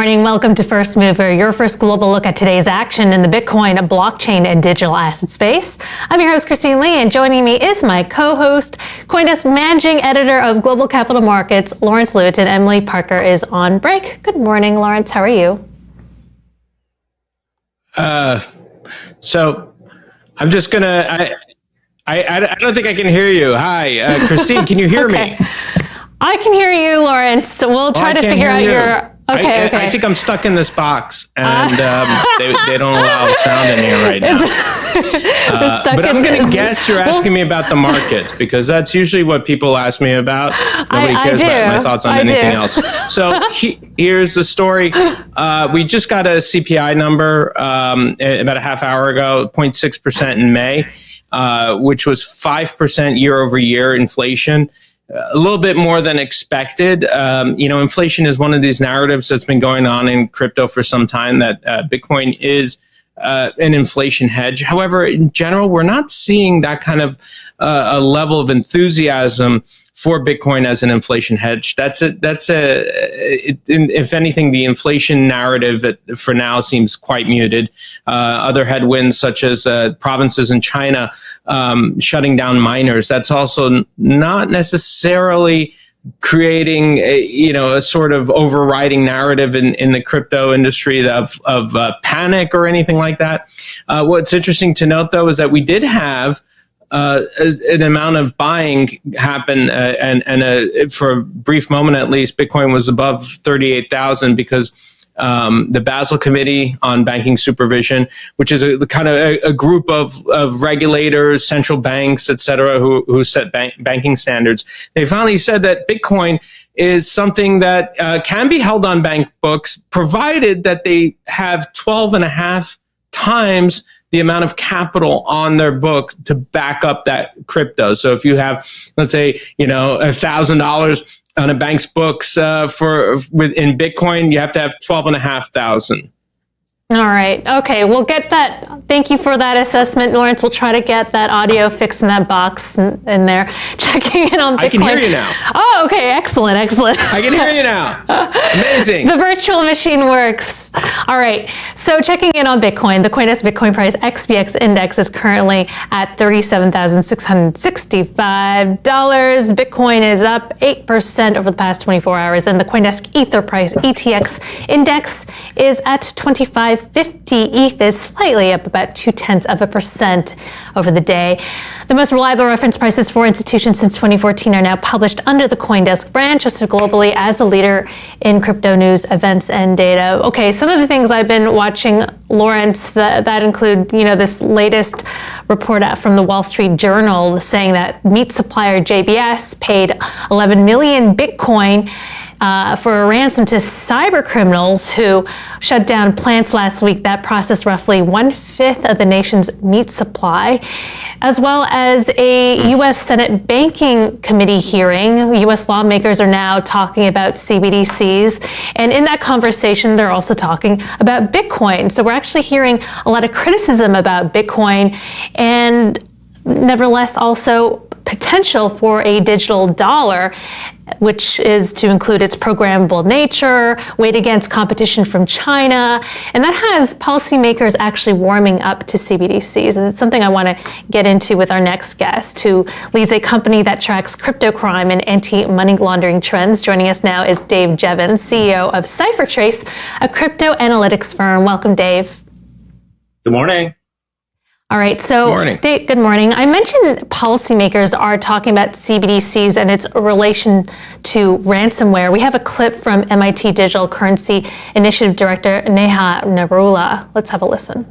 morning. Welcome to First Mover, your first global look at today's action in the Bitcoin, blockchain, and digital asset space. I'm your host, Christine Lee, and joining me is my co-host, CoinDesk Managing Editor of Global Capital Markets, Lewitinn. Emily Parker is on break. Good morning, Lawrence. How are you? So I'm just gonna. I don't think I can hear you. Hi, Christine. Can you hear me? I can hear you, Lawrence. We'll try to figure out your. Okay. I think I'm stuck in this box, and they don't allow sound in here right now. But I'm going to guess you're asking me about the markets, because that's usually what people ask me about. Nobody cares about my thoughts on anything else. So here's the story. We just got a CPI number about a half hour ago, 0.6% in May, which was 5% year over year inflation. A little bit more than expected. Inflation is one of these narratives that's been going on in crypto for some time, that Bitcoin is an inflation hedge. However, in general, we're not seeing that kind of a level of enthusiasm for Bitcoin as an inflation hedge. If anything, the inflation narrative for now seems quite muted. Other headwinds, such as provinces in China shutting down miners, that's also not necessarily creating a sort of overriding narrative in the crypto industry of panic or anything like that. What's interesting to note, though, is that we did have an amount of buying happen, and for a brief moment at least, Bitcoin was above 38,000 because the Basel Committee on Banking Supervision, which is a kind of a group of regulators, central banks, et cetera, who set banking standards. They finally said that Bitcoin is something that can be held on bank books, provided that they have 12.5 times the amount of capital on their book to back up that crypto. So if you have, let's say, $1,000 on a bank's books in Bitcoin, you have to have 12,500. All right. Okay. We'll get that. Thank you for that assessment, Lawrence. We'll try to get that audio fixed in that box in there. Checking in on Bitcoin. I can hear you now. Oh, okay. Excellent. I can hear you now. Amazing. The virtual machine works. All right. So checking in on Bitcoin, the CoinDesk Bitcoin price XBX index is currently at $37,665. Bitcoin is up 8% over the past 24 hours, and the CoinDesk Ether price ETX index is at 25.50. ETH is slightly up about 0.2% over the day. The most reliable reference prices for institutions since 2014 are now published under the CoinDesk brand, trusted globally as a leader in crypto news, events, and data. Okay, some of the things I've been watching, Lawrence, that include, this latest report out from the Wall Street Journal saying that meat supplier JBS paid 11 million Bitcoin for a ransom to cyber criminals who shut down plants last week that processed roughly 1/5 of the nation's meat supply, as well as a U.S. Senate Banking Committee hearing. U.S. lawmakers are now talking about CBDCs, and in that conversation, they're also talking about Bitcoin. So we're actually hearing a lot of criticism about Bitcoin, and nevertheless also potential for a digital dollar, which is to include its programmable nature, weighed against competition from China. And that has policymakers actually warming up to CBDCs. And it's something I want to get into with our next guest, who leads a company that tracks crypto crime and anti-money laundering trends. Joining us now is Dave Jevans, CEO of CipherTrace, a crypto analytics firm. Welcome, Dave. Good morning. All right, so Dave, good morning. I mentioned policymakers are talking about CBDCs and its relation to ransomware. We have a clip from MIT Digital Currency Initiative Director Neha Narula. Let's have a listen.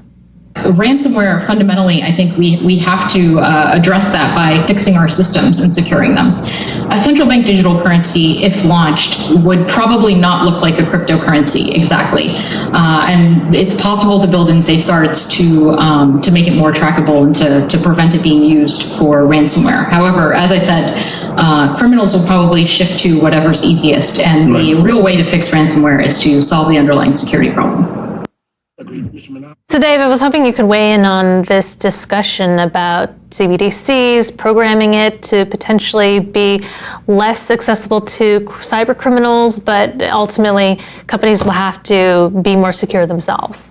Ransomware, fundamentally, I think we have to address that by fixing our systems and securing them. A central bank digital currency, if launched, would probably not look like a cryptocurrency exactly. And it's possible to build in safeguards to make it more trackable and to prevent it being used for ransomware. However, as I said, criminals will probably shift to whatever's easiest. And the real way to fix ransomware is to solve the underlying security problem. So Dave, I was hoping you could weigh in on this discussion about CBDCs, programming it to potentially be less accessible to cyber criminals, but ultimately companies will have to be more secure themselves.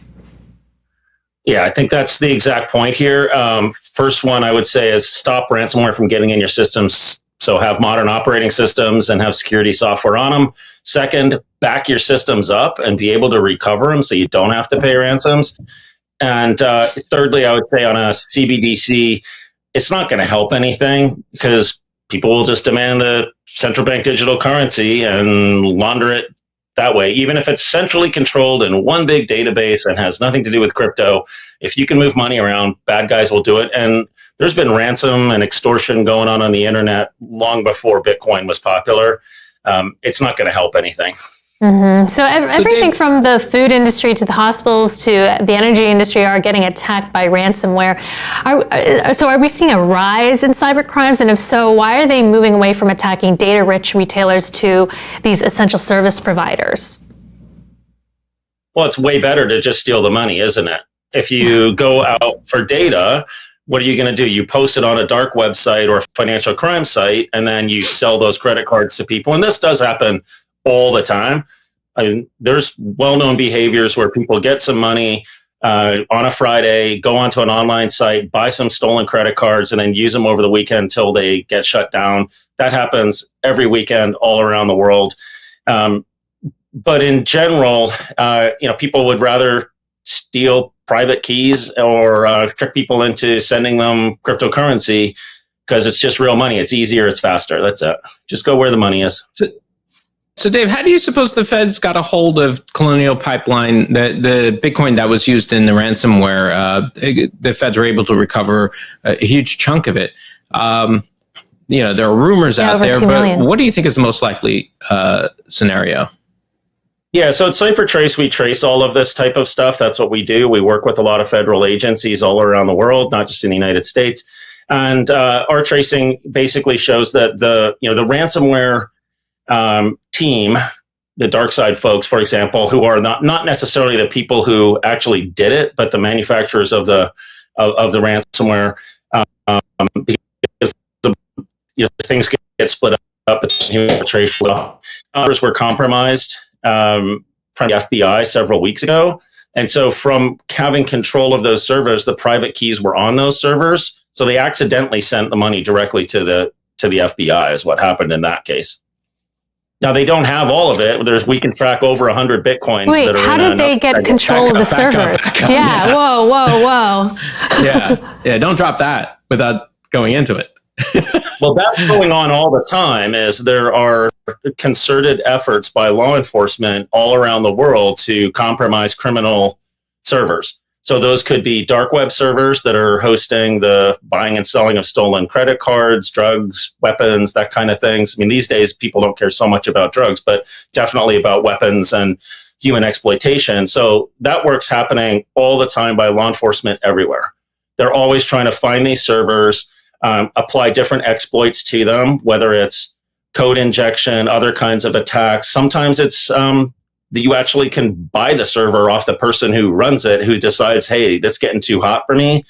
Yeah, I think that's the exact point here. First one I would say is stop ransomware from getting in your systems. So have modern operating systems and have security software on them. Second, back your systems up and be able to recover them so you don't have to pay ransoms. And thirdly, I would say on a CBDC, it's not going to help anything because people will just demand the central bank digital currency and launder it that way. Even if it's centrally controlled in one big database and has nothing to do with crypto, if you can move money around, bad guys will do it. And there's been ransom and extortion going on the internet long before Bitcoin was popular. It's not going to help anything. Mm-hmm. So everything from the food industry to the hospitals to the energy industry are getting attacked by ransomware. So are we seeing a rise in cyber crimes? And if so, why are they moving away from attacking data-rich retailers to these essential service providers? Well, it's way better to just steal the money, isn't it? If you go out for data, what are you going to do? You post it on a dark website or a financial crime site, and then you sell those credit cards to people. And this does happen all the time. I mean, there's well-known behaviors where people get some money on a Friday, go onto an online site, buy some stolen credit cards, and then use them over the weekend until they get shut down. That happens every weekend all around the world. But in general, people would rather steal private keys or trick people into sending them cryptocurrency because it's just real money. It's easier, it's faster. That's it. Just go where the money is. So Dave, how do you suppose the Feds got a hold of Colonial Pipeline, the Bitcoin that was used in the ransomware? The Feds were able to recover a huge chunk of it. There are rumors out there, but what do you think is the most likely scenario? Yeah, so at CipherTrace, we trace all of this type of stuff. That's what we do. We work with a lot of federal agencies all around the world, not just in the United States. And our tracing basically shows that the ransomware team, the dark side folks, for example, who are not necessarily the people who actually did it, but the manufacturers of the ransomware, because things get split up between infiltration. Others were compromised from the FBI several weeks ago, and so from having control of those servers, the private keys were on those servers, so they accidentally sent the money directly to the FBI. Is what happened in that case. Now, they don't have all of it. We can track over 100 Bitcoins. Wait, that are how did they get control of the servers? Yeah, whoa. Yeah, don't drop that without going into it. Well, that's going on all the time, as there are concerted efforts by law enforcement all around the world to compromise criminal servers. So those could be dark web servers that are hosting the buying and selling of stolen credit cards, drugs, weapons, that kind of things. I mean, these days, people don't care so much about drugs, but definitely about weapons and human exploitation. So that work's happening all the time by law enforcement everywhere. They're always trying to find these servers, apply different exploits to them, whether it's code injection, other kinds of attacks. Sometimes it's that you actually can buy the server off the person who runs it, who decides, hey, that's getting too hot for me.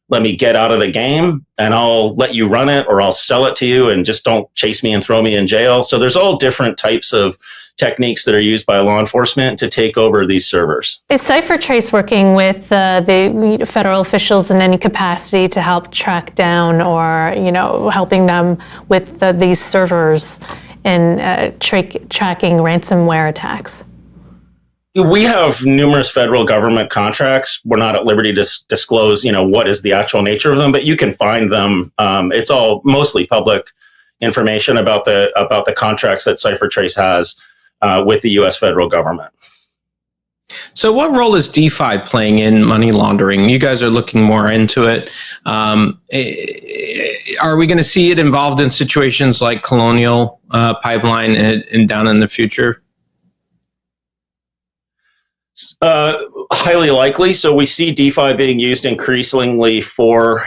Let me get out of the game and I'll let you run it, or I'll sell it to you and just don't chase me and throw me in jail. So there's all different types of techniques that are used by law enforcement to take over these servers. Is CipherTrace working with the federal officials in any capacity to help track down or, helping them with these servers in tracking ransomware attacks? We have numerous federal government contracts. We're not at liberty to disclose, what is the actual nature of them, but you can find them. It's all mostly public information about the contracts that CipherTrace has with the U.S. federal government. So what role is DeFi playing in money laundering? You guys are looking more into it. Are we going to see it involved in situations like Colonial Pipeline and down in the future? Highly likely. So we see DeFi being used increasingly for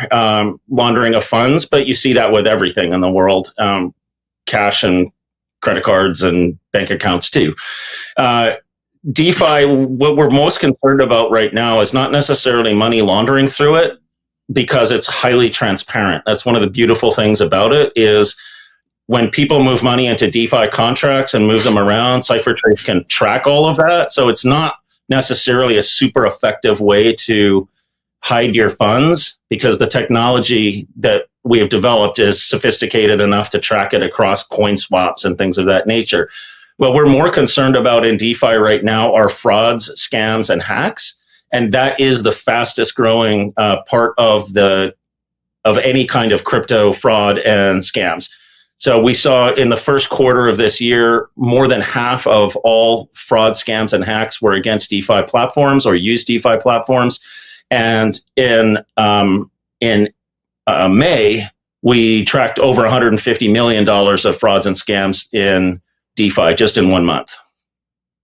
laundering of funds, but you see that with everything in the world, cash and credit cards and bank accounts too. DeFi, what we're most concerned about right now is not necessarily money laundering through it, because it's highly transparent. That's one of the beautiful things about it, is when people move money into DeFi contracts and move them around, CipherTrace can track all of that. So it's not necessarily a super effective way to hide your funds, because the technology that we have developed is sophisticated enough to track it across coin swaps and things of that nature. What we're more concerned about in DeFi right now are frauds, scams, and hacks. And that is the fastest growing part of any kind of crypto fraud and scams. So we saw in the first quarter of this year, more than half of all fraud, scams, and hacks were against DeFi platforms or used DeFi platforms. And in May, we tracked over $150 million of frauds and scams in DeFi just in 1 month.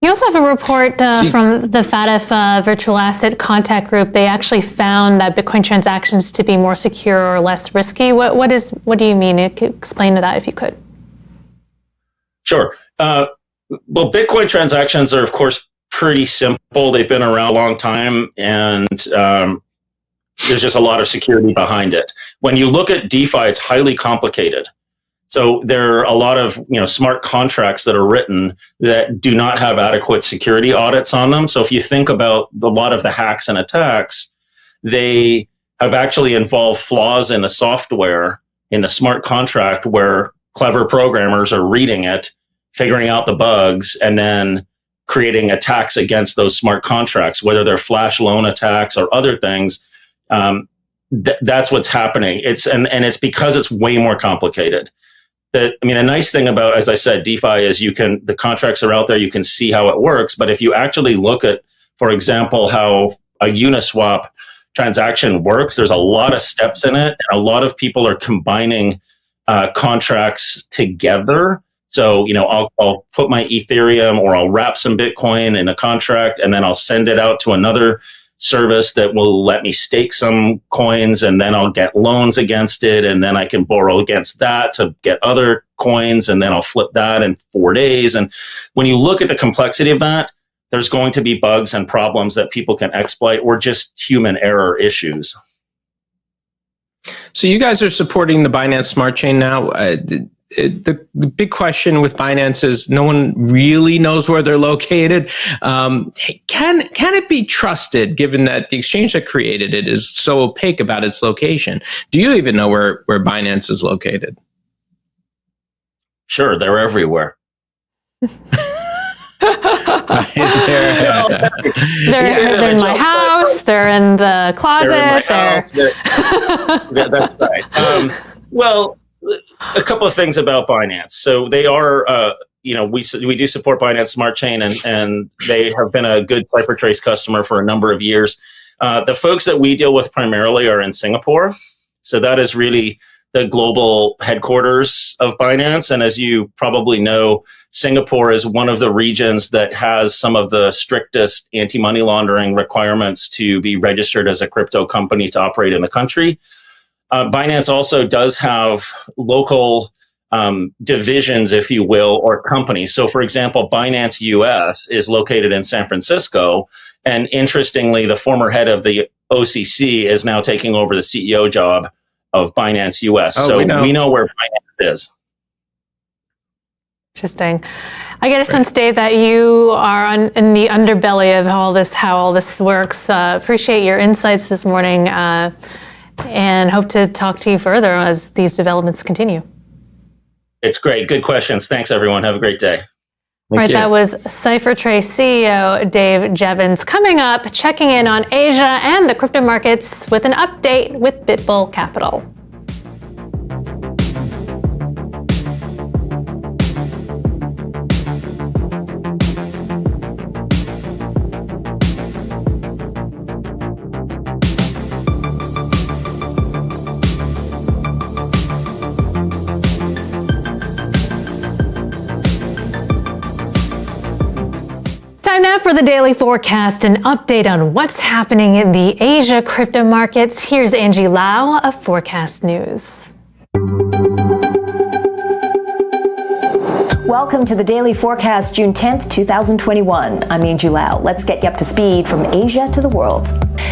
You also have a report from the FATF Virtual Asset Contact Group. They actually found that Bitcoin transactions to be more secure or less risky. What do you mean? Explain that if you could. Sure. Well, Bitcoin transactions are, of course, pretty simple. They've been around a long time, and there's just a lot of security behind it. When you look at DeFi, it's highly complicated. So there are a lot of smart contracts that are written that do not have adequate security audits on them. So if you think about a lot of the hacks and attacks, they have actually involved flaws in the software, in the smart contract, where clever programmers are reading it, figuring out the bugs, and then creating attacks against those smart contracts, whether they're flash loan attacks or other things. That's what's happening. It's because it's way more complicated. The nice thing about, as I said, DeFi is the contracts are out there, you can see how it works. But if you actually look at, for example, how a Uniswap transaction works, there's a lot of steps in it, and a lot of people are combining contracts together. So, I'll put my Ethereum, or I'll wrap some Bitcoin in a contract, and then I'll send it out to another service that will let me stake some coins, and then I'll get loans against it, and then I can borrow against that to get other coins, and then I'll flip that in 4 days. And when you look at the complexity of that, there's going to be bugs and problems that people can exploit, or just human error issues. So you guys are supporting the Binance Smart Chain now. The big question with Binance is no one really knows where they're located. Can it be trusted, given that the exchange that created it is so opaque about its location? Do you even know where Binance is located? Sure, they're everywhere. They're in my house. They're in the closet. That's right. Well, a couple of things about Binance. So they are, we do support Binance Smart Chain, and they have been a good CipherTrace customer for a number of years. The folks that we deal with primarily are in Singapore. So that is really the global headquarters of Binance. And as you probably know, Singapore is one of the regions that has some of the strictest anti-money laundering requirements to be registered as a crypto company to operate in the country. Binance also does have local divisions, if you will, or companies. So, for example, Binance US is located in San Francisco. And interestingly, the former head of the OCC is now taking over the CEO job of Binance US. So we know where Binance is. Interesting. I get a sense, Dave, that you are in the underbelly of how all this works. Appreciate your insights this morning. And hope to talk to you further as these developments continue. It's great. Good questions. Thanks, everyone. Have a great day. Thank you. That was CipherTrace CEO Dave Jevans. Coming up, checking in on Asia and the crypto markets with an update with BitBull Capital. Time now for the daily forecast, an update on what's happening in the Asia crypto markets. Here's Angie Lau of Forecast News. Welcome to the Daily Forecast, June 10th, 2021. I'm Angie Lau. Let's get you up to speed from Asia to the world.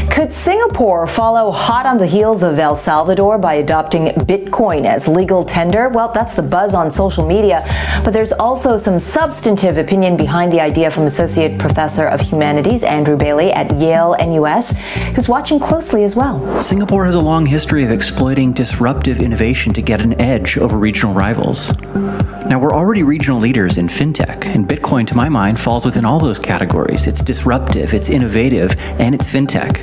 Could Singapore follow hot on the heels of El Salvador by adopting Bitcoin as legal tender? Well, that's the buzz on social media, but there's also some substantive opinion behind the idea from Associate Professor of Humanities Andrew Bailey at Yale NUS, who's watching closely as well. Singapore has a long history of exploiting disruptive innovation to get an edge over regional rivals. Now, we're already regional leaders in fintech, and Bitcoin, to my mind, falls within all those categories. It's disruptive, it's innovative, and it's fintech.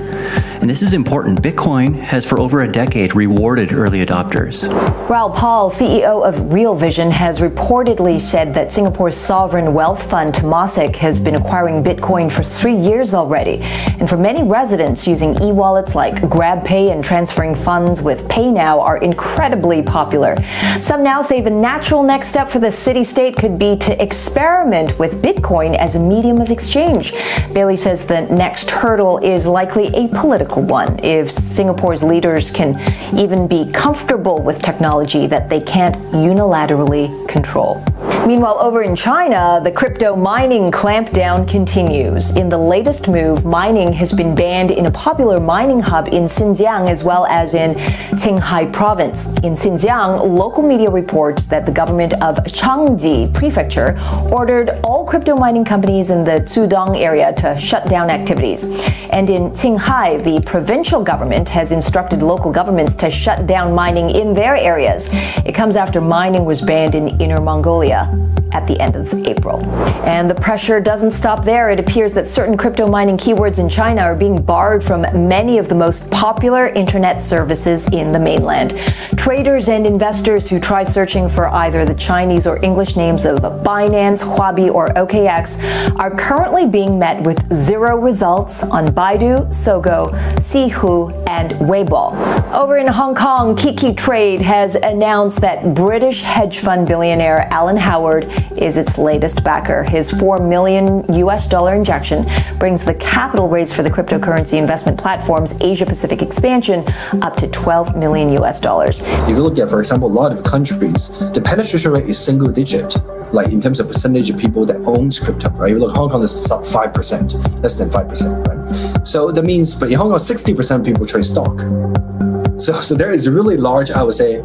And this is important. Bitcoin has for over a decade rewarded early adopters. Raoul Paul, CEO of Real Vision, has reportedly said that Singapore's sovereign wealth fund, Temasek, has been acquiring Bitcoin for 3 years already. And for many residents, using e-wallets like GrabPay and transferring funds with PayNow are incredibly popular. Some now say the natural next step for the city-state could be to experiment with Bitcoin as a medium of exchange. Bailey says the next hurdle is likely a political one, if Singapore's leaders can even be comfortable with technology that they can't unilaterally control. Meanwhile, over in China, the crypto mining clampdown continues. In the latest move, mining has been banned in a popular mining hub in Xinjiang as well as in Qinghai province. In Xinjiang, local media reports that the government of Changji Prefecture ordered all crypto mining companies in the Zudong area to shut down activities. And in Qinghai, the provincial government has instructed local governments to shut down mining in their areas. It comes after mining was banned in Inner Mongolia at the end of April. And the pressure doesn't stop there. It appears that certain crypto mining keywords in China are being barred from many of the most popular internet services in the mainland. Traders and investors who try searching for either the Chinese or English names of Binance, Huobi, or OKX are currently being met with 0 results on Baidu, Sogo, Sihu, and Weibo. Over in Hong Kong, Kiki Trade has announced that British hedge fund billionaire Alan Howard is its latest backer. His $4 million injection brings the capital raised for the cryptocurrency investment platform's Asia-Pacific expansion up to $12 million. If you look at, for example, a lot of countries, the penetration rate is single digit, like in terms of percentage of people that owns crypto, right? You look, Hong Kong is sub 5%, less than 5%, right? So that means, but in Hong Kong, 60% of people trade stock. So there is really large, I would say,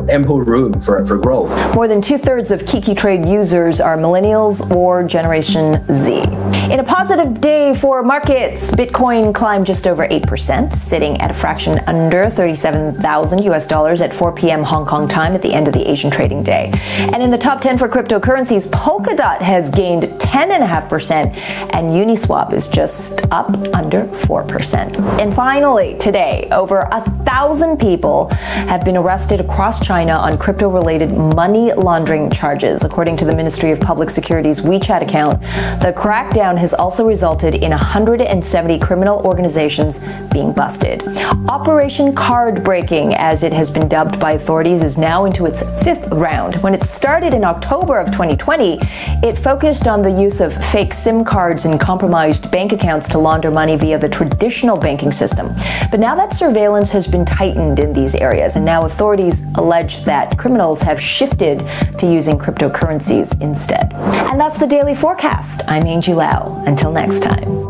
ample room for growth. More than 2/3 of Kiki Trade users are millennials or Generation Z. In a positive day for markets, Bitcoin climbed just over 8%, sitting at a fraction under $37,000 at 4 p.m. Hong Kong time at the end of the Asian trading day. And in the top 10 for cryptocurrencies, Polkadot has gained 10.5%, and Uniswap is just up under 4%. And finally, today, over 1,000 people have been arrested across China on crypto-related money laundering charges. According to the Ministry of Public Security's WeChat account, the crackdown has also resulted in 170 criminal organizations being busted. Operation Card Breaking, as it has been dubbed by authorities, is now into its 5th round. When it started in October of 2020, it focused on the use of fake SIM cards and compromised bank accounts to launder money via the traditional banking system. But now that surveillance has been tightened in these areas, and now authorities allege that criminals have shifted to using cryptocurrencies instead. And that's the Daily Forecast. I'm Angie Lau. Until next time.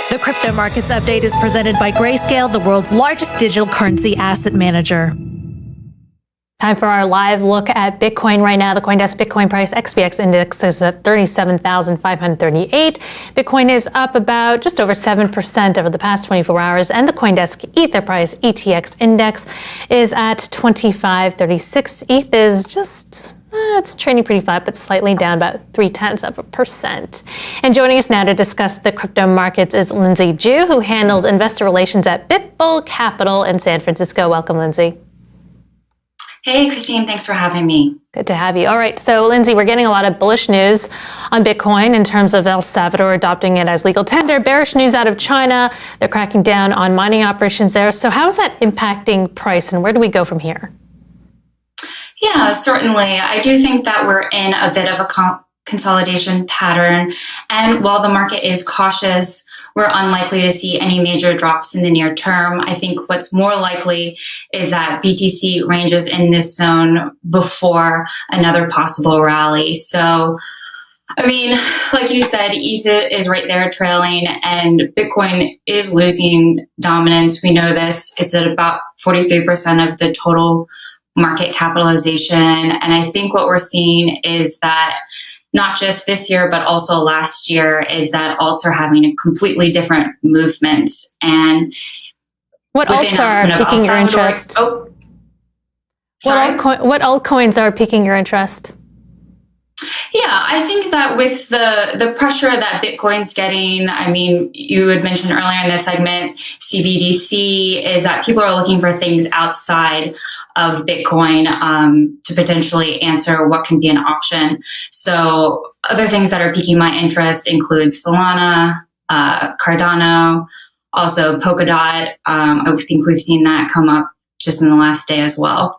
The Crypto Markets Update is presented by Grayscale, the world's largest digital currency asset manager. Time for our live look at Bitcoin right now. The CoinDesk Bitcoin price XBX index is at 37,538. Bitcoin is up about just over 7% over the past 24 hours. And the CoinDesk Ether price ETX index is at 2536. ETH is just it's trading pretty flat, but slightly down about 0.3%. And joining us now to discuss the crypto markets is Lindsay Ju, who handles investor relations at Bitbull Capital in San Francisco. Welcome, Lindsay. Hey, Christine, thanks for having me. Good to have you. All right, so Lindsay, we're getting a lot of bullish news on Bitcoin in terms of El Salvador adopting it as legal tender, bearish news out of China. They're cracking down on mining operations there. So how is that impacting price, and where do we go from here? Yeah, certainly. I do think that we're in a bit of a consolidation pattern. And while the market is cautious, we're unlikely to see any major drops in the near term. I think what's more likely is that BTC ranges in this zone before another possible rally. So, I mean, like you said, ETH is right there trailing, and Bitcoin is losing dominance. We know this. It's at about 43% of the total market capitalization. And I think what we're seeing is that not just this year, but also last year, is that alts are having a completely different movements. And what alts are piquing your interest? Oh, sorry. What altcoins are piquing your interest? Yeah, I think that with the pressure that Bitcoin's getting, I mean, you had mentioned earlier in this segment, CBDC, is that people are looking for things outside of Bitcoin to potentially answer what can be an option. So other things that are piquing my interest include Solana, Cardano, also Polkadot. I think we've seen that come up just in the last day as well.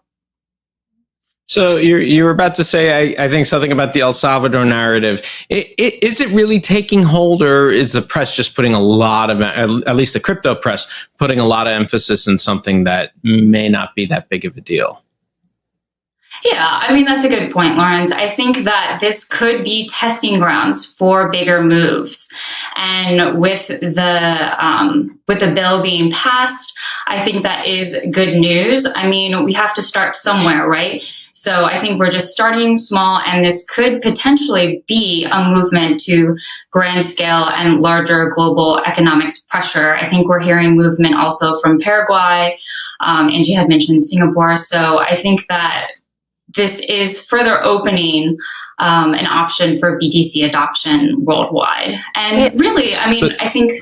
So you were about to say, I think, something about the El Salvador narrative. Is it really taking hold, or is the press just putting a lot of, at least the crypto press, putting a lot of emphasis on something that may not be that big of a deal? Yeah, I mean, that's a good point, Lawrence. I think that this could be testing grounds for bigger moves. And with the bill being passed, I think that is good news. I mean, we have to start somewhere, right? So I think we're just starting small, and this could potentially be a movement to grand scale and larger global economics pressure. I think we're hearing movement also from Paraguay. Angie had mentioned Singapore. So I think that this is further opening an option for BTC adoption worldwide. And really, I mean, I think,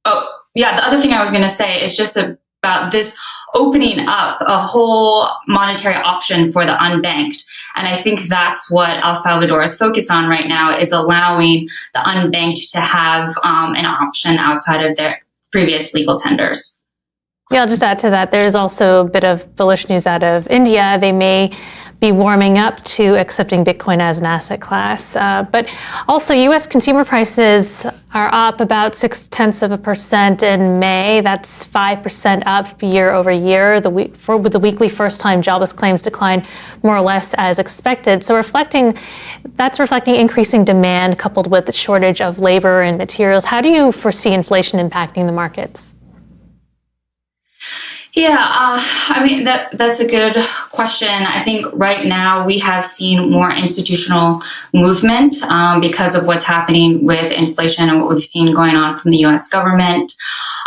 the other thing I was going to say is just about this opening up a whole monetary option for the unbanked. And I think that's what El Salvador is focused on right now, is allowing the unbanked to have an option outside of their previous legal tenders. Yeah, I'll just add to that. There's also a bit of bullish news out of India. They may be warming up to accepting Bitcoin as an asset class. But also, U.S. consumer prices are up about 0.6% in May. That's 5% up year over year. With the weekly first-time jobless claims decline more or less as expected. So that's reflecting increasing demand coupled with the shortage of labor and materials. How do you foresee inflation impacting the markets? Yeah, I mean, that's a good question. I think right now we have seen more institutional movement because of what's happening with inflation and what we've seen going on from the U.S. government.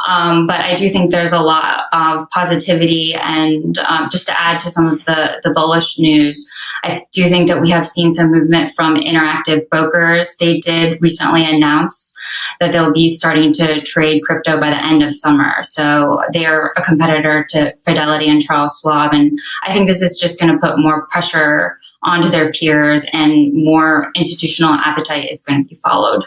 But I do think there's a lot of positivity, and just to add to some of the bullish news, I do think that we have seen some movement from interactive brokers. They did recently announce that they'll be starting to trade crypto by the end of summer. So they're a competitor to Fidelity and Charles Schwab. And I think this is just going to put more pressure onto their peers, and more institutional appetite is going to be followed.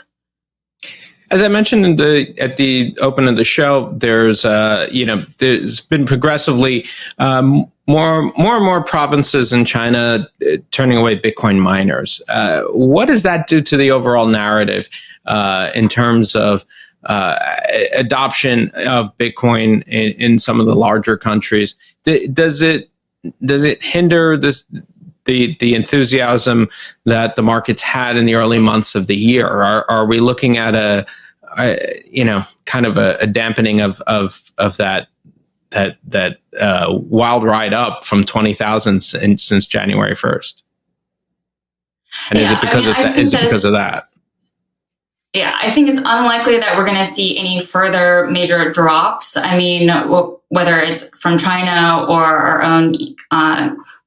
As I mentioned at the open of the show, there's been progressively more and more provinces in China turning away Bitcoin miners. What does that do to the overall narrative in terms of adoption of Bitcoin in some of the larger countries? Does it hinder the enthusiasm that the markets had in the early months of the year? Are we looking at a dampening of that wild ride up from 20,000 since January 1st? And is it because of that? Yeah, I think it's unlikely that we're going to see any further major drops. I mean, whether it's from China or our own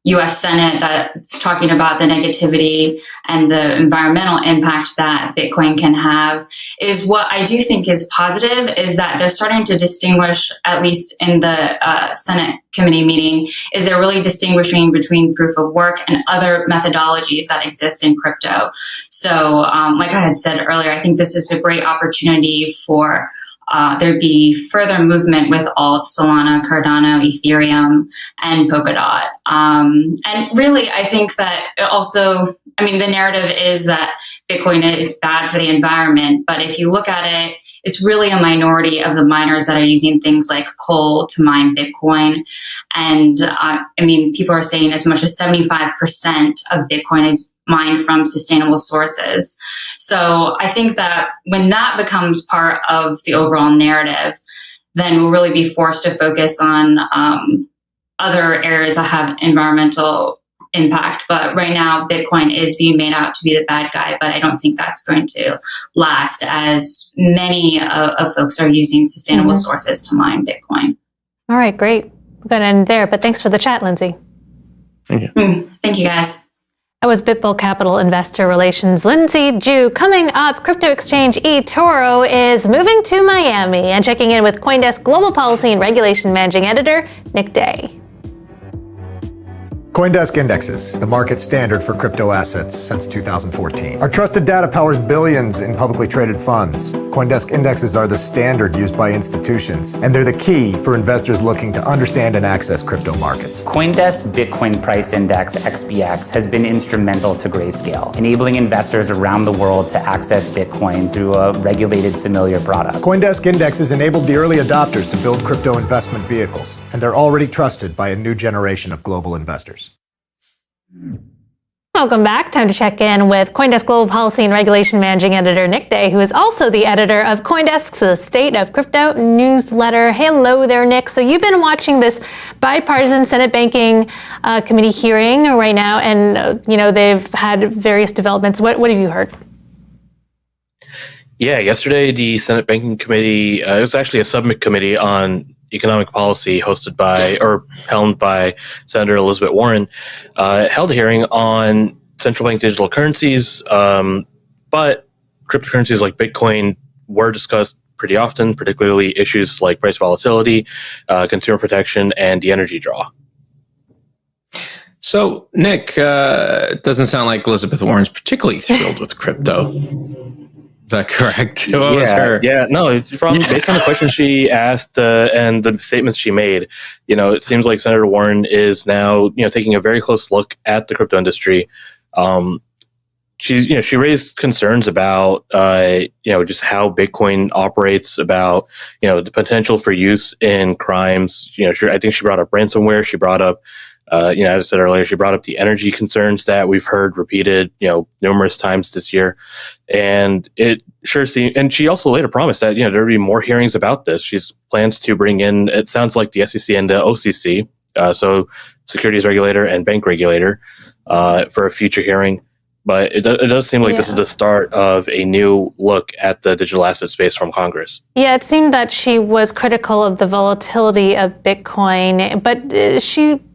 U.S. Senate that's talking about the negativity and the environmental impact that Bitcoin can have, is what I do think is positive, is that they're starting to distinguish, at least in the Senate committee meeting, is they're really distinguishing between proof of work and other methodologies that exist in crypto. So like I had said earlier, I think this is a great opportunity for there'd be further movement with alts, Solana, Cardano, Ethereum, and Polkadot. And really, I think that also, I mean, the narrative is that Bitcoin is bad for the environment. But if you look at it, it's really a minority of the miners that are using things like coal to mine Bitcoin. And people are saying as much as 75% of Bitcoin is mined from sustainable sources. So I think that when that becomes part of the overall narrative, then we'll really be forced to focus on other areas that have environmental impact. But right now, Bitcoin is being made out to be the bad guy, but I don't think that's going to last, as many of folks are using sustainable sources to mine Bitcoin. All right, great. We're going to end there, but thanks for the chat, Lindsay. Thank you. Thank you, guys. That was BitBull Capital Investor Relations Lindsay Ju. Coming up, crypto exchange eToro is moving to Miami. And checking in with CoinDesk Global Policy and Regulation Managing Editor, Nick Day. CoinDesk Indexes, the market standard for crypto assets since 2014. Our trusted data powers billions in publicly traded funds. CoinDesk Indexes are the standard used by institutions, and they're the key for investors looking to understand and access crypto markets. CoinDesk Bitcoin Price Index, XBX, has been instrumental to Grayscale, enabling investors around the world to access Bitcoin through a regulated, familiar product. CoinDesk Indexes enabled the early adopters to build crypto investment vehicles, and they're already trusted by a new generation of global investors. Welcome back. Time to check in with CoinDesk Global Policy and Regulation Managing Editor Nick Day, who is also the editor of CoinDesk's The State of Crypto newsletter. Hello there, Nick. So you've been watching this bipartisan Senate Banking Committee hearing right now, and they've had various developments. What have you heard? Yeah, yesterday the Senate Banking Committee, it was actually a subcommittee on economic policy helmed by Senator Elizabeth Warren, held a hearing on central bank digital currencies, but cryptocurrencies like Bitcoin were discussed pretty often, particularly issues like price volatility, consumer protection, and the energy draw. So, Nick, it doesn't sound like Elizabeth Warren's particularly thrilled with crypto. Is that correct? What was her? Yeah, no, based on the questions she asked and the statements she made, it seems like Senator Warren is now, taking a very close look at the crypto industry. She raised concerns about, just how Bitcoin operates, about, the potential for use in crimes. I think she brought up ransomware. She brought up, as I said earlier, she brought up the energy concerns that we've heard repeated, numerous times this year. And it sure seems, and she also later promised that, there would be more hearings about this. She plans to bring in, it sounds like the SEC and the OCC, so securities regulator and bank regulator, for a future hearing. But it does seem like this is the start of a new look at the digital asset space from Congress. Yeah, it seemed that she was critical of the volatility of Bitcoin, but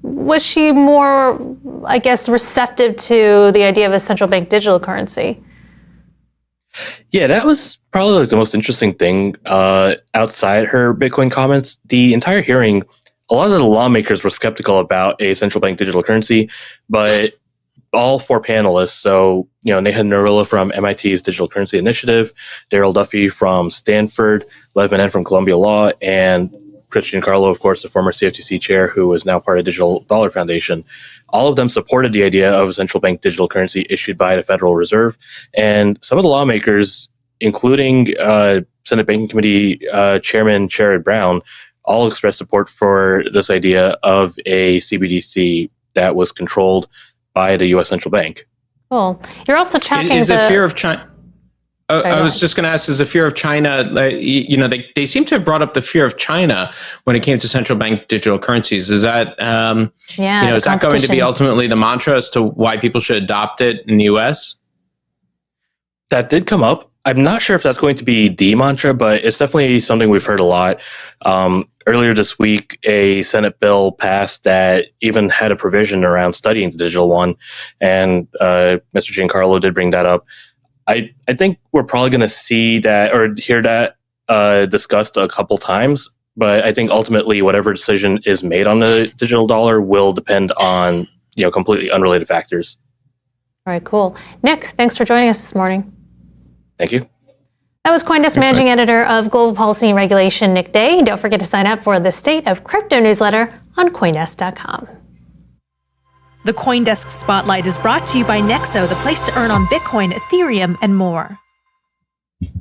was she more, I guess, receptive to the idea of a central bank digital currency? Yeah, that was probably the most interesting thing outside her Bitcoin comments. The entire hearing, a lot of the lawmakers were skeptical about a central bank digital currency, but all four panelists, so, Nathan Narula from MIT's Digital Currency Initiative, Daryl Duffy from Stanford, Lev Manen from Columbia Law, and Chris Giancarlo, of course, the former CFTC chair, who is now part of Digital Dollar Foundation. All of them supported the idea of a central bank digital currency issued by the Federal Reserve. And some of the lawmakers, including Senate Banking Committee Chairman Sherrod Brown, all expressed support for this idea of a CBDC that was controlled by the U.S. Central Bank. Cool. You're also tracking Is the fear of China? I was just going to ask, is the fear of China, they seem to have brought up the fear of China when it came to central bank digital currencies. Is that, is that going to be ultimately the mantra as to why people should adopt it in the U.S.? That did come up. I'm not sure if that's going to be the mantra, but it's definitely something we've heard a lot. Earlier this week, a Senate bill passed that even had a provision around studying the digital one, and Mr. Giancarlo did bring that up. I think we're probably going to see that or hear that discussed a couple times, but I think ultimately whatever decision is made on the digital dollar will depend on completely unrelated factors. All right, cool. Nick, thanks for joining us this morning. Thank you. That was CoinDesk Managing Editor of Global Policy and Regulation, Nick Day. Don't forget to sign up for the State of Crypto newsletter on CoinDesk.com. The CoinDesk Spotlight is brought to you by Nexo, the place to earn on Bitcoin, Ethereum, and more.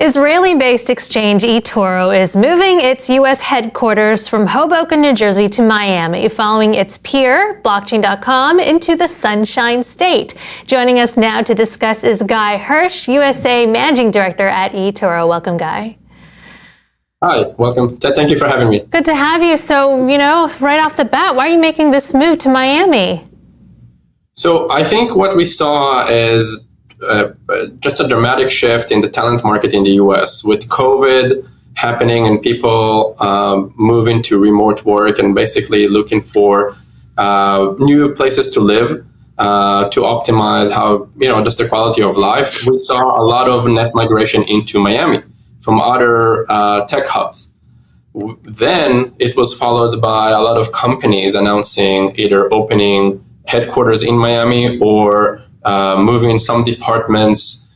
Israeli-based exchange eToro is moving its U.S. headquarters from Hoboken, New Jersey to Miami, following its peer, Blockchain.com, into the Sunshine State. Joining us now to discuss is Guy Hirsch, USA Managing Director at eToro. Welcome, Guy. Hi, welcome. Thank you for having me. Good to have you. So, right off the bat, why are you making this move to Miami? So I think what we saw is just a dramatic shift in the talent market in the US with COVID happening and people moving to remote work and basically looking for new places to live to optimize how, just the quality of life. We saw a lot of net migration into Miami from other tech hubs. Then it was followed by a lot of companies announcing either opening headquarters in Miami or moving some departments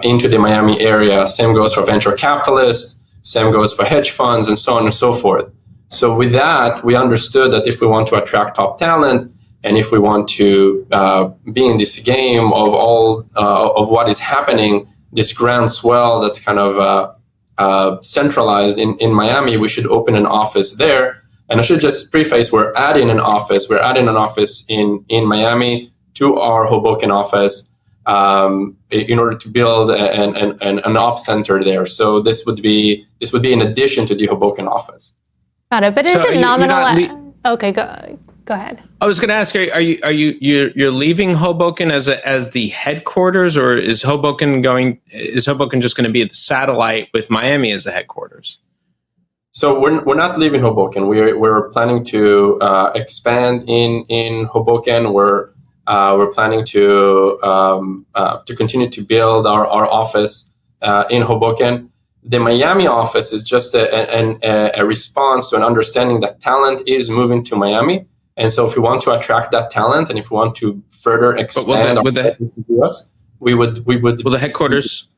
into the Miami area. Same goes for venture capitalists, same goes for hedge funds, and so on and so forth. So with that, we understood that if we want to attract top talent, and if we want to be in this game of all of what is happening, this groundswell that's kind of centralized in Miami, we should open an office there. And I should just preface, we're adding an office in Miami to our Hoboken office in order to build an ops center there. So this would be in addition to the Hoboken office. Got it. But is it nominal? Okay, go ahead. I was going to ask, you're leaving Hoboken as the headquarters, or is Hoboken just going to be the satellite with Miami as the headquarters? So we're not leaving Hoboken. We're planning to expand in Hoboken. We're planning to continue to build our office in Hoboken. The Miami office is just a response to an understanding that talent is moving to Miami. And so if we want to attract that talent and if we want to further expand will the US, we would. Will the headquarters?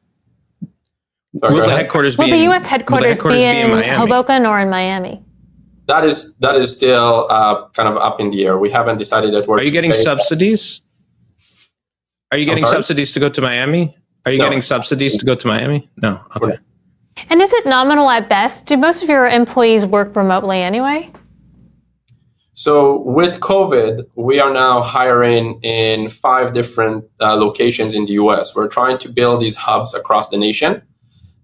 Sorry, will the headquarters be? Will the U.S. headquarters be in Hoboken or in Miami? That is still kind of up in the air. We haven't decided that. Are you getting subsidies? Are you getting subsidies to go to Miami? Are you getting subsidies to go to Miami? No. Okay. And is it nominal at best? Do most of your employees work remotely anyway? So with COVID, we are now hiring in 5 different locations in the US. We're trying to build these hubs across the nation.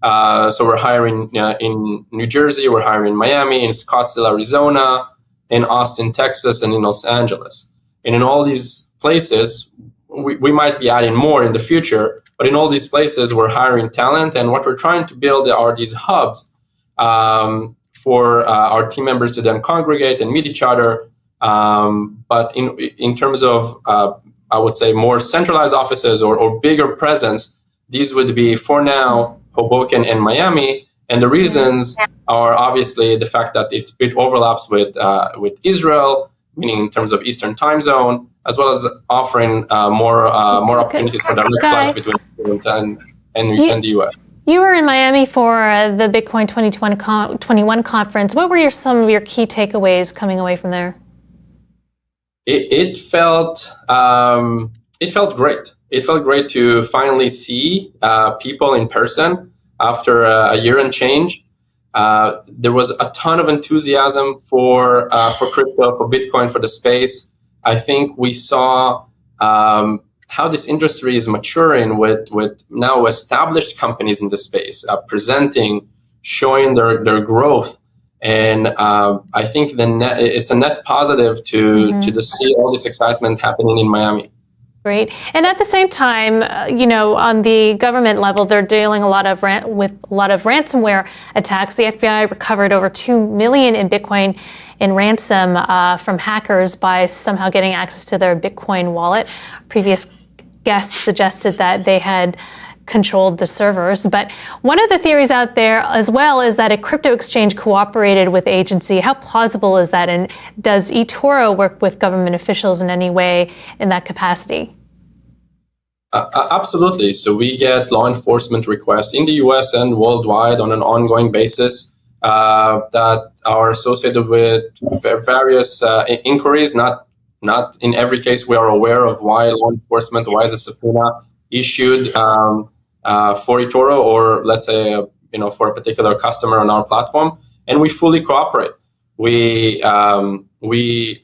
So we're hiring in New Jersey, we're hiring in Miami, in Scottsdale, Arizona, in Austin, Texas, and in Los Angeles. And in all these places, we might be adding more in the future, but in all these places, we're hiring talent. And what we're trying to build are these hubs for our team members to then congregate and meet each other. But in terms of, I would say, more centralized offices or bigger presence, these would be, for now, Hoboken and Miami. And the reasons are obviously the fact that it overlaps with Israel, meaning in terms of Eastern time zone, as well as offering more opportunities for direct flights between Israel and the US. You were in Miami for the Bitcoin 2021 conference. What were some of your key takeaways coming away from there? It felt great. It felt great to finally see people in person after a year and change. There was a ton of enthusiasm for crypto, for Bitcoin, for the space. I think we saw how this industry is maturing with now established companies in the space presenting, showing their growth. And I think it's a net positive to just see all this excitement happening in Miami. Great. And at the same time, on the government level, they're dealing with a lot of ransomware attacks. The FBI recovered over $2 million in Bitcoin in ransom from hackers by somehow getting access to their Bitcoin wallet. Previous guests suggested that they had controlled the servers. But one of the theories out there as well is that a crypto exchange cooperated with the agency. How plausible is that? And does eToro work with government officials in any way in that capacity? Absolutely. So we get law enforcement requests in the US and worldwide on an ongoing basis that are associated with various inquiries. Not in every case we are aware of why law enforcement, why is a subpoena issued. for eToro, or let's say, for a particular customer on our platform, and we fully cooperate. We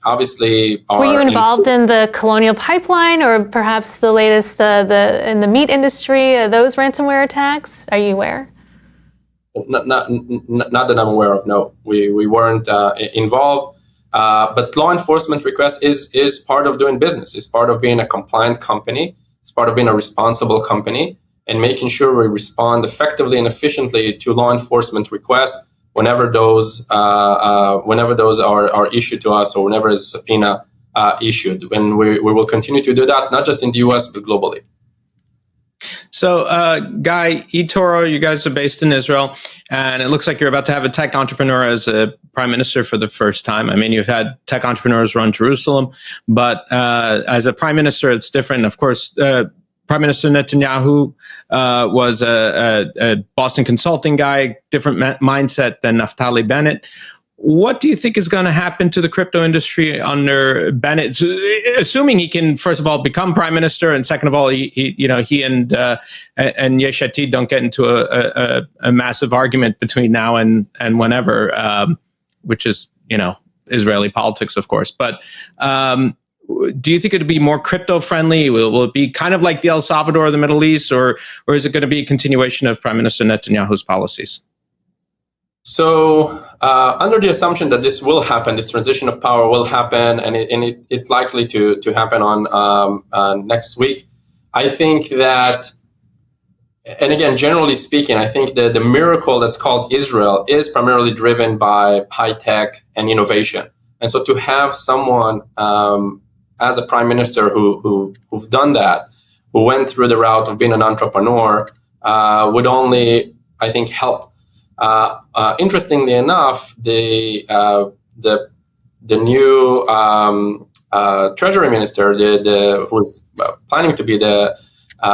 obviously are. Were you involved in the Colonial Pipeline, or perhaps the latest in the meat industry? Those ransomware attacks? Are you aware? Not that I'm aware of. No, we weren't involved. But law enforcement request is part of doing business. It's part of being a compliant company. It's part of being a responsible company, and making sure we respond effectively and efficiently to law enforcement requests whenever those are issued to us, or whenever a subpoena issued. And we will continue to do that, not just in the US, but globally. So, Guy, eToro, you guys are based in Israel, and it looks like you're about to have a tech entrepreneur as a prime minister for the first time. I mean, you've had tech entrepreneurs run Jerusalem, but as a prime minister, it's different. Of course, Prime Minister Netanyahu was a Boston consulting guy, different mindset than Naftali Bennett. What do you think is going to happen to the crypto industry under Bennett, assuming he can, first of all, become prime minister, and second of all, he and Yesh Atid don't get into a massive argument between now and whenever, which is Israeli politics, of course. But do you think it'll be more crypto friendly? Will it be kind of like the El Salvador or the Middle East, or is it going to be a continuation of Prime Minister Netanyahu's policies? So, under the assumption that this will happen, this transition of power will happen, and it's likely to happen on next week, I think that, and again, generally speaking, I think that the miracle that's called Israel is primarily driven by high tech and innovation. And so to have someone as a prime minister who've done that, who went through the route of being an entrepreneur, would only, I think, help. Interestingly enough, the new treasury minister, who's planning to be the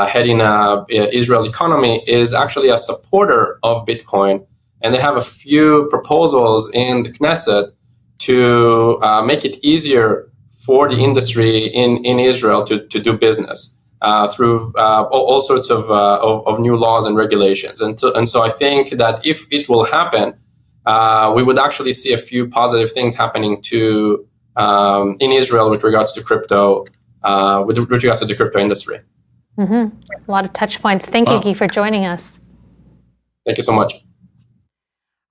heading Israel economy, is actually a supporter of Bitcoin, and they have a few proposals in the Knesset to make it easier for the industry in Israel to do business through all sorts of new laws and regulations. And so I think that if it will happen, we would actually see a few positive things happening in Israel with regards to crypto, with regards to the crypto industry. Mm-hmm. A lot of touch points. Thank you, Guy, for joining us. Thank you so much.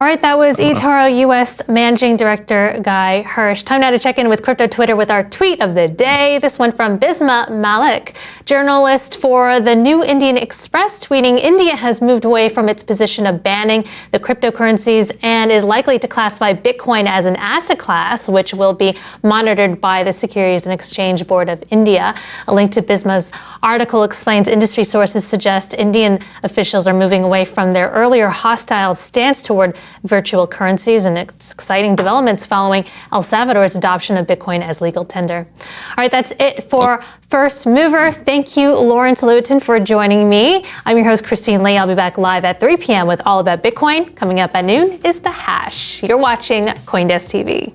All right, that was eToro US Managing Director Guy Hirsch. Time now to check in with Crypto Twitter with our tweet of the day. This one from Bisma Malik, journalist for the New Indian Express, tweeting, India has moved away from its position of banning the cryptocurrencies and is likely to classify Bitcoin as an asset class, which will be monitored by the Securities and Exchange Board of India. A link to Bisma's article explains industry sources suggest Indian officials are moving away from their earlier hostile stance toward virtual currencies, and it's exciting developments following El Salvador's adoption of Bitcoin as legal tender. All right, that's it for First Mover. Thank you, Lawrence Lewitinn, for joining me. I'm your host, Christine Lee. I'll be back live at 3 p.m. with All About Bitcoin. Coming up at noon is The Hash. You're watching CoinDesk TV.